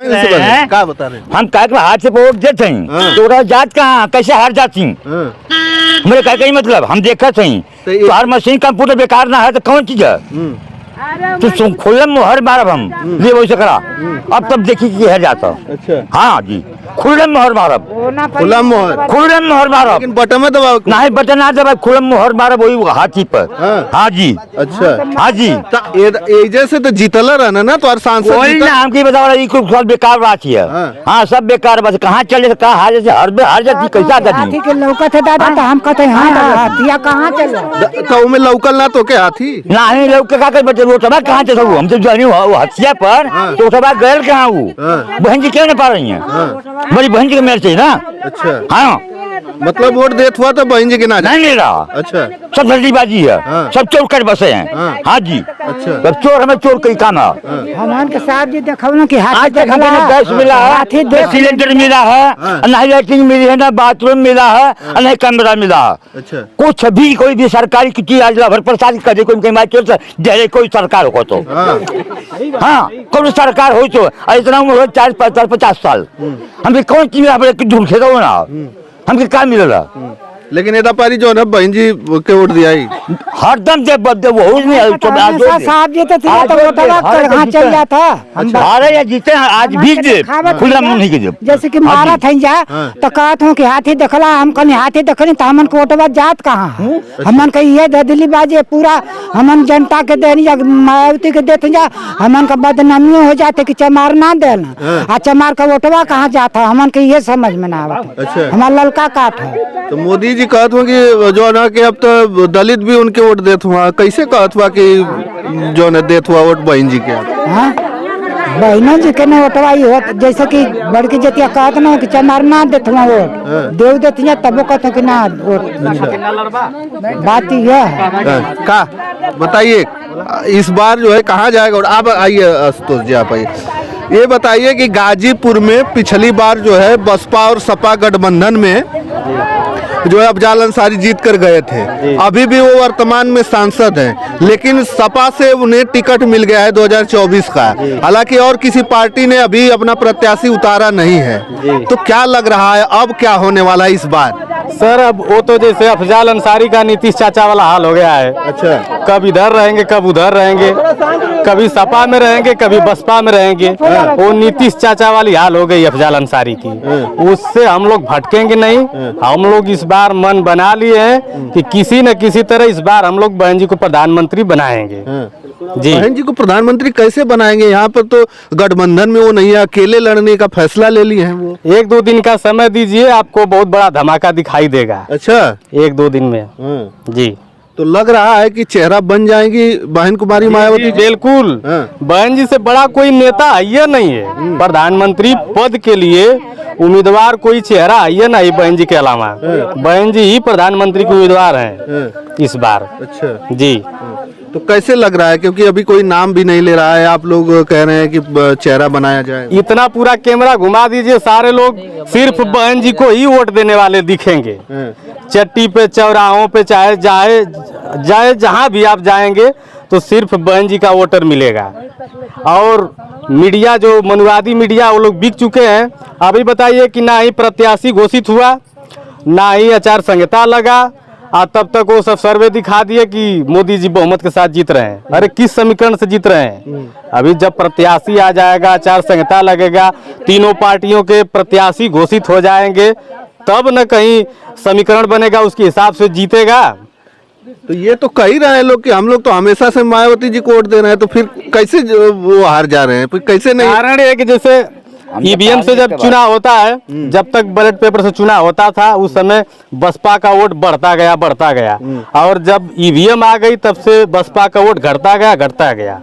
रहे हैं, क्या बता रहे हैं? हम क्या हाथ से वोट देते हैं तो जात कहाँ कैसे हार जाती मेरे क्या कहीं मतलब हम देखा सही तो हर मशीन कंप्यूटर बेकार ना है तो कौन चीज है तो खुल्लम मोहर मारब हम ये वैसे करा अब तब देखी कि हर जाता। अच्छा हाँ जी खुल्लम मोहर मारब खुल्लम मोहर मारब लेकिन बटन में दबाओ नहीं बटन ना दबाए खुल्लम मोहर मारब वही हाथी पर। हाँ जी अच्छा हाँ जी एजे से तो जीतल रहना ना तो सांसद वही ना हम की बताओ सब बेकार बात है। हाँ सब बेकार बस कहाँ चले कहाँ हार जाती कैसा हाथी के लौकत है दादा तो हम कहते हैं हाथिया कहाँ चले तो में लौकल ना तो के हाथी नहीं लौके का कर बच्चे वो सब कहाँ चल हम जब जानी हथिया पर तो सब गैर कहाँ वो बहन जी क्यों नहीं पा रही है बड़ी बहन जी के मेरे चाहिए ना। अच्छा हाँ मतलब वोट देत हुआ तो बहन जी के ना नहीं ले रहा। अच्छा सब जल्दीबाजी है सब चोर कर बसे हैं। हाँ जी अच्छा सब चोर हमें चोर कई काम है हमारे के साथ जी देखो ना कि आज तक हमें न गैस मिला है न सिलेंडर मिला है न लैट्रिन मिली है न बाथरूम मिला है न कमरा मिला है। अच्छा कुछ भी कोई भी सरकारी की चीज आज भर प्रसाद करे कोई माइक दे कोई सरकार हो तो हाँ कोई सरकार हो तो इतना उम्र 40-50 साल हमें कौन चीज ढूंढ दो ना हमके क्या मिलेगा। लेकिन एदा पारी जो है बहन जी के वोट दिया हरदम जब वो साहब जी तो कहाँ चल जाता हारे या जीते आज भी दे खुला मुंह नहीं के जैसे कि मारा था जा तो कहत हूँ कि हाथी देखला हम कहीं हाथी देखनी तो हमन को वोटवा जात कहाँ हमन के ये ददली बाजे पूरा हमन जनता के देनी जा मायावती के देते जा हमन का बदनामी हो जाते कि चमार ना देना आ चमार का वोटवा कहाँ जाता हमन के ये समझ में ना आवत। अच्छा हमारा ललका काट है तो मोदी जी कहत हुआ कि जो ना कि अब तो दलित भी उनके वोट देत हुआ कैसे कहत हुआ कि जो न देत हुआ वोट बहन जी के बहनों जी के ना वोटवाई हो जैसे कि बड़की जतिया कहत ना कि चमार ना देत हुआ वोट देव देती तब कहते कि ना वोट बात ये है। का बताइए इस बार जो है कहाँ जाएगा और आप आइए आशुतोष जी आप आइए ये बताइए कि गाजीपुर में पिछली बार जो है बसपा और सपा गठबंधन में जो है अफजाल अंसारी जीत कर गए थे अभी भी वो वर्तमान में सांसद हैं लेकिन सपा से उन्हें टिकट मिल गया है 2024 का हालांकि और किसी पार्टी ने अभी अपना प्रत्याशी उतारा नहीं है तो क्या लग रहा है अब क्या होने वाला है इस बार? सर अब वो तो जैसे अफजाल अंसारी का नीतीश चाचा वाला हाल हो गया है। अच्छा कब इधर रहेंगे कब उधर रहेंगे कभी सपा में रहेंगे कभी बसपा में रहेंगे वो नीतीश चाचा वाली हाल हो गई अफजाल अंसारी की उससे हम लोग भटकेंगे नहीं। हम लोग इस बार मन बना लिए हैं कि किसी न किसी तरह इस बार हम लोग बहन जी को प्रधानमंत्री बनाएंगे। जी बहन जी को प्रधानमंत्री कैसे बनाएंगे? यहाँ पर तो गठबंधन में वो नहीं है अकेले लड़ने का फैसला ले लिए हैं वो 1-2 दिन का समय दीजिए आपको बहुत बड़ा धमाका दिखाई देगा। अच्छा 1-2 दिन में जी तो लग रहा है कि चेहरा बन जाएंगी बहन कुमारी मायावती। बिल्कुल बहन जी से बड़ा कोई नेता है नहीं है प्रधानमंत्री पद के लिए उम्मीदवार कोई चेहरा है नहीं बहन जी के अलावा बहन जी ही प्रधानमंत्री के उम्मीदवार हैं इस बार। अच्छा जी तो कैसे लग रहा है क्योंकि अभी कोई नाम भी नहीं ले रहा है आप लोग कह रहे हैं कि चेहरा बनाया जाए इतना पूरा कैमरा घुमा दीजिए सारे लोग सिर्फ बहन जी को ही वोट देने वाले दिखेंगे चट्टी पे चौराहों पे चाहे जाए जहां भी आप जाएंगे तो सिर्फ बहन जी का वोटर मिलेगा। और मीडिया जो मनुवादी मीडिया वो लोग बिक चुके हैं। अभी बताइए कि ना ही प्रत्याशी घोषित हुआ ना ही आचार संहिता लगा तब तक वो सब सर्वे दिखा दिए कि मोदी जी बहुमत के साथ जीत रहे हैं। अरे किस समीकरण से जीत रहे हैं? अभी जब प्रत्याशी आ जाएगा आचार संहिता लगेगा तीनों पार्टियों के प्रत्याशी घोषित हो जाएंगे तब न कहीं समीकरण बनेगा उसके हिसाब से जीतेगा। तो ये तो कह ही रहे हैं लोग कि हम लोग तो हमेशा से मायावती जी को वोट दे रहे हैं तो फिर कैसे वो हार जा रहे हैं फिर कैसे नहीं? कारण है कि जैसे ईवीएम से जब चुनाव होता है जब तक बैलेट पेपर से चुनाव होता था उस समय बसपा का वोट बढ़ता गया और जब ईवीएम आ गई तब से बसपा का वोट घटता गया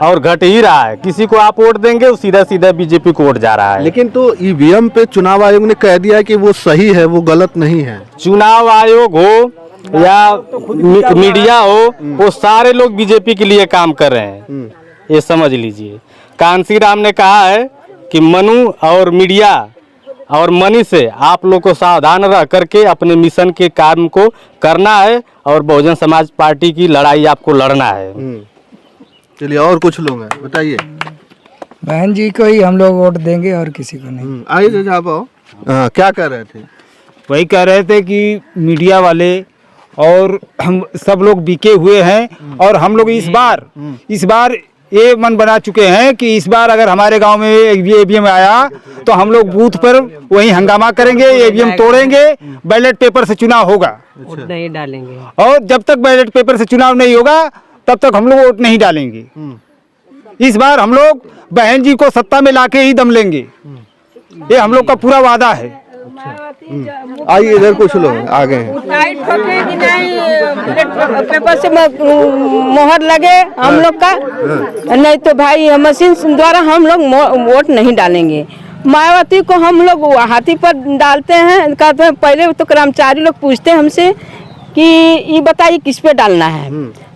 और घट ही रहा है। किसी को आप वोट देंगे सीधा सीधा बीजेपी को वोट जा रहा है। लेकिन तो ईवीएम पे चुनाव आयोग ने कह दिया कि वो सही है वो गलत नहीं है। चुनाव आयोग हो या मीडिया हो वो सारे लोग बीजेपी के लिए काम कर रहे हैं ये समझ लीजिए। कांसी राम ने कहा है कि मनु और मीडिया और मनी से आप लोग को सावधान रह करके अपने मिशन के काम को करना है और बहुजन समाज पार्टी की लड़ाई आपको लड़ना है। चलिए और कुछ लोग हैं बताइए। बहन जी को ही हम लोग वोट देंगे और किसी को नहीं। आइए चाचा आप आओ। हाँ, क्या कह रहे थे? वही कह रहे थे कि मीडिया वाले और हम सब लोग बिके हुए हैं और हम लोग इस बार ये मन बना चुके हैं कि इस बार अगर हमारे गांव में ईवीएम आया तो हम लोग बूथ पर वही हंगामा करेंगे, ईवीएम तोड़ेंगे, बैलेट पेपर से चुनाव होगा, वोट नहीं डालेंगे। और जब तक बैलेट पेपर से चुनाव नहीं होगा तब तक हम लोग वोट नहीं डालेंगे। इस बार हम लोग बहन जी को सत्ता में लाके ही दम लेंगे, ये हम लोग का पूरा वादा है। आइए इधर कुछ लोग आ गए हैं। पेपर से मोहर लगे हम लोग का, नहीं तो भाई मशीन द्वारा हम लोग वोट नहीं डालेंगे। मायावती को हम लोग हाथी पर डालते हैं, कहते हैं पहले तो कर्मचारी लोग पूछते हैं हमसे कि ये बताइए किस पे डालना है,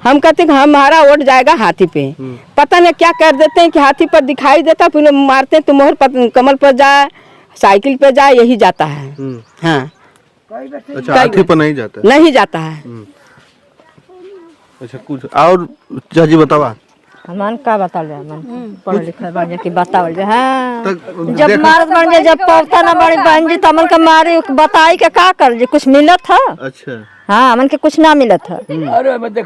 हम कहते हैं कि हमारा वोट जाएगा हाथी पे। पता नहीं क्या कर देते हैं कि हाथी पर दिखाई देता, फिर मारते हैं तो मोहर कमल पर जाए, साइकिल पे जाए, यही जाता है। हाँ, अच्छा, हाथी पर नहीं जाता? नहीं जाता है। अच्छा, कुछ और चाची बतावा। हमन का बता रहे हमन पढ़े लिखे बन जा कि बतावल जा। हाँ, जब मारत बन जा, जब पढ़ता ना बड़ी बहन जी तो हमन का मारे बताई के का कर जे कुछ मिलत था। अच्छा, हाँ, हमन के कुछ ना मिलत था।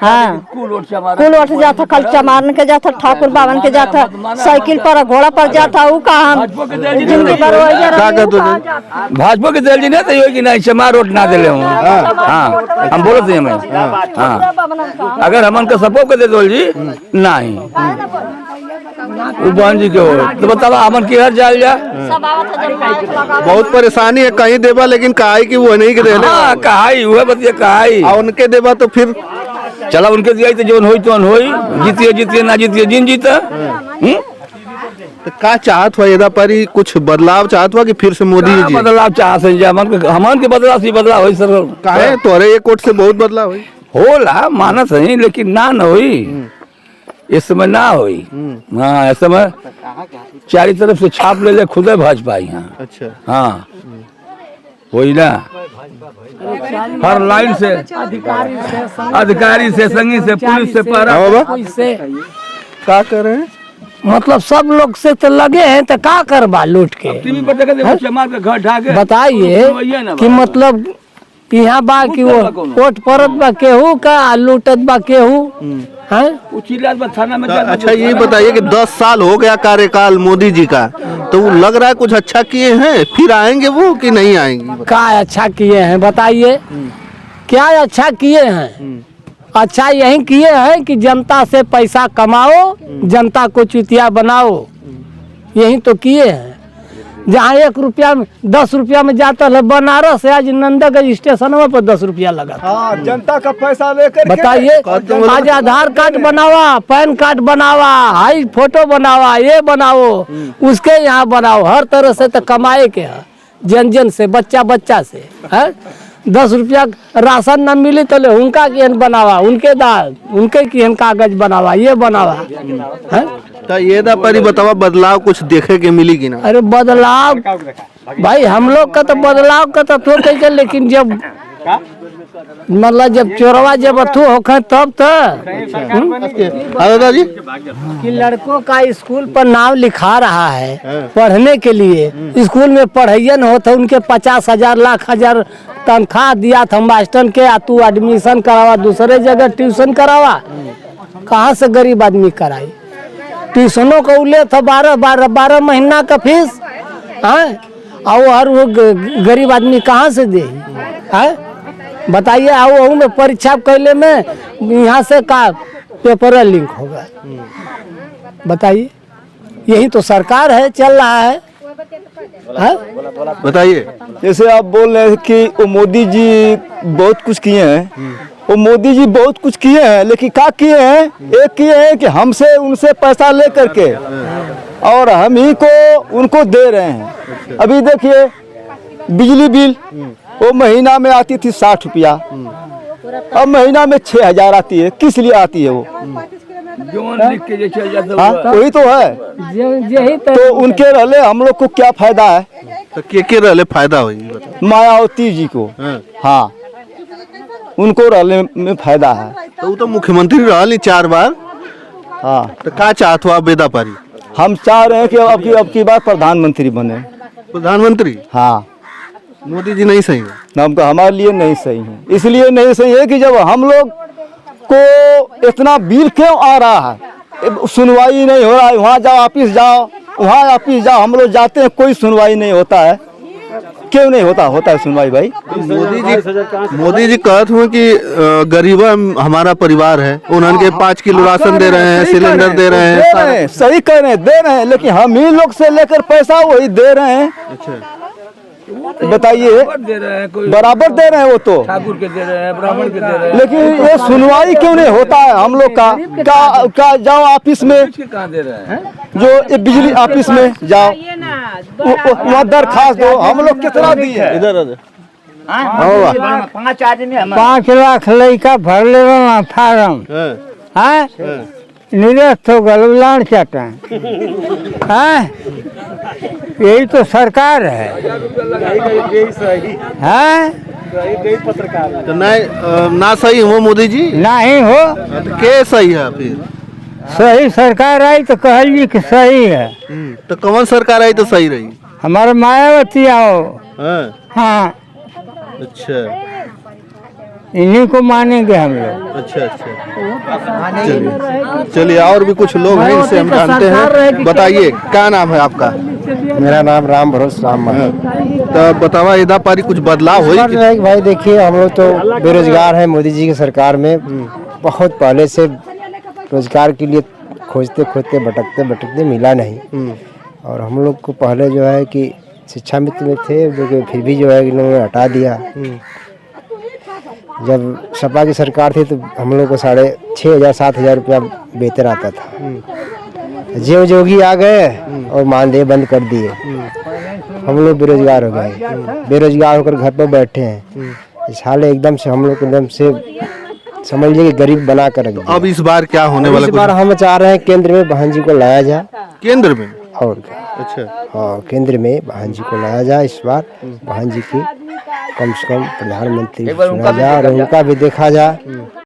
हाँ, कुल ओट जाता, कल चमारन के जाता, ठाकुर बावन के जाता, साइकिल पर घोड़ा पर जाता, वो कहा जिंदगी भर भाजपा के दल जी ने तो यो कि नहीं चमार वोट ना देले हूं। हां, हम बोलते हैं मैं। हां, अगर हमन के सपो के दे दो जी नहीं वो बहन जी के वोट तो बतावा हमन के हर जाल जा। बहुत परेशानी है, कहीं देवा लेकिन कहाई की वो नहीं के देले। हां, कहाई हुए बतिया कहाई और उनके देवा तो फिर चला उनके दिया तो जोन होई तो होई, जीतिए ना जीतिए जिन जीता। तो का चाहत हुआ एदा पर ही कुछ बदलाव चाहत हुआ कि फिर से मोदी जी बदलाव चाहत है? हमन के बदलाव से बदलाव होई सर। काहे तोरे एक वोट से बहुत बदलाव हुई होला मानस है लेकिन ना न होई, इस समय ना होई। हाँ, इस समय चारी तरफ से छाप ले खुद भाजपा यहाँ। अच्छा, हाँ वही ना, हर लाइन से अधिकारी से संगी से पुलिस से क्या कर रहे हैं? मतलब सब लोग से तो लगे हैं तो का करबा लूट के। बताइए कि मतलब यहाँ बा कि वो वोट परत बा केहू का लूटत बा केहू है। अच्छा, ये बताइए कि 10 साल हो गया कार्यकाल मोदी जी का, तो वो लग रहा है कुछ अच्छा किए हैं, फिर आएंगे वो कि नहीं आएंगे? क्या अच्छा किए हैं बताइए, क्या अच्छा किए हैं? अच्छा यही किए हैं कि जनता से पैसा कमाओ, जनता को चुतिया बनाओ, यही तो किए हैं। जहाँ 1 रुपया 10 रुपया में जाता है बनारस से, आज नंदगंज स्टेशन पर 10 रुपया लगा। जनता का पैसा लेकर बताइए, आज आधार कार्ड बनावा, पैन कार्ड बनावा, हाई फोटो बनावा, ये बनाओ उसके यहाँ बनाओ, हर तरह से तो कमाए के है, जन जन से, बच्चा बच्चा से है। 10 रुपया राशन न मिली तो ले उनका केहन बनावा, उनके दाल उनके केहन कागज बनावा, ये बनावा है। तो ये दा पर ही बतावा बदलाव कुछ देखे के मिली कि ना? अरे बदलाव भाई हम लोग का तो बदलाव का तो कैसे, लेकिन जब मतलब जब चोरवा जब अथू होखे तब तो दादाजी कि लड़कों का स्कूल पर नाम लिखा रहा है पढ़ने के लिए, स्कूल में पढ़ैया न होता, उनके 50,000 लाख हजार तनख्वाह दिया था मास्टर के, तू एडमिशन करावा दूसरे जगह ट्यूशन करावा, कहाँ से गरीब आदमी कराई? ट्यूशनों को ले था 12 महीना का फीस है, और वो गरीब आदमी कहाँ से दे है? बताइए, आओ में परीक्षा कैले में यहाँ से का पेपर लिंक होगा, बताइए, यही तो सरकार है, चल रहा है। बताइए, जैसे आप बोल रहे हैं कि वो मोदी जी बहुत कुछ किए हैं, वो मोदी जी बहुत कुछ किए हैं, लेकिन क्या किए हैं? एक किए हैं कि हमसे उनसे पैसा ले करके और हम ही को उनको दे रहे हैं। अभी देखिए बिजली बिल वो महीना में आती थी 60 रुपया, अब महीना में 6,000 आती है। किस लिए आती है वो? हाँ, वही तो है। तो उनके रहले हम लोग को क्या फायदा है? तो के रहले फायदा हुई? मायावती जी को, हाँ उनको रहने में फायदा है। तो वो तो मुख्यमंत्री रहा 4 बार। हाँ, तो क्या चाहत हुआ बेदा पारी? हम चाह रहे हैं कि अब की बार प्रधानमंत्री बने। प्रधानमंत्री? हाँ, मोदी जी नहीं सही है? हम तो हमारे लिए नहीं सही है। इसलिए नहीं सही है कि जब हम लोग को इतना बिल क्यों आ रहा है, सुनवाई नहीं हो रहा है। वहाँ जाओ, ऑफिस जाओ, वहाँ ऑफिस जाओ, हम लोग जाते हैं, कोई सुनवाई नहीं होता है। क्यों नहीं होता है सुनवाई भाई? मोदी जी कहते हुए कि गरीबा हमारा परिवार है, उन्होंने के 5 किलो राशन दे रहे हैं, सिलेंडर दे रहे हैं, सही कह रहे हैं, दे रहे हैं, लेकिन हम ही लोग से लेकर पैसा वही दे रहे हैं। अच्छा, बताइए, बराबर दे रहे हैं वो तो, ठाकुर के दे रहे हैं, ब्राह्मण के दे रहे हैं, लेकिन ये सुनवाई क्यों नहीं होता है हम लोग का? क्या जाओ ऑफिस में, कहाँ दे रहे हैं? जो ये बिजली ऑफिस में जाओ, वहाँ दरखास्त दो। हम लोग कितना दिए हैं? इधर 5 लाख लड़का भर ले फार्म, निरस्त हो गल लान चाटा है। यही तो सरकार है। तो ना सही हो मोदी जी? नहीं हो तो के सही है फिर? सही सरकार आई तो कहली कि सही है। तो कौन सरकार आई तो सही रही? हमारे मायावती आओ। हाँ, अच्छा, इन्हीं को मानेंगे हम लोग। अच्छा, चलिए और भी कुछ लोग हैं, इनसे हम जानते हैं। बताइए, क्या नाम है आपका? मेरा नाम राम भरोसे राम है। तो बतावा, इधर पारी कुछ बदलाव हुई? भाई देखिए, हम लोग तो बेरोजगार हैं। मोदी जी की सरकार में बहुत पहले से रोजगार के लिए खोजते खोजते भटकते मिला नहीं। और हम लोग को पहले जो है कि शिक्षा मित्र में थे, जो फिर भी जो है इन्होंने हटा दिया। जब सपा की सरकार थी तो हम लोग को 6,500-7,000 रुपया वेतन आता था। जो जोगी आ गए और मानदेय बंद कर दिए, हम लोग बेरोजगार हो गए। बेरोजगार होकर घर पर बैठे हैं। इस हाल एकदम से हम लोग एकदम से समझ लीजिए गरीब बना कर रख दिया। अब इस बार क्या होने वाला? इस बार हम चाह रहे हैं केंद्र में बहन जी को लाया जाए। केंद्र में? और क्या? अच्छा, हाँ, केंद्र में बहन जी को लाया जाए। इस बार बहन जी की कम से कम प्रधानमंत्री चुना जाए और उनका भी देखा जाए।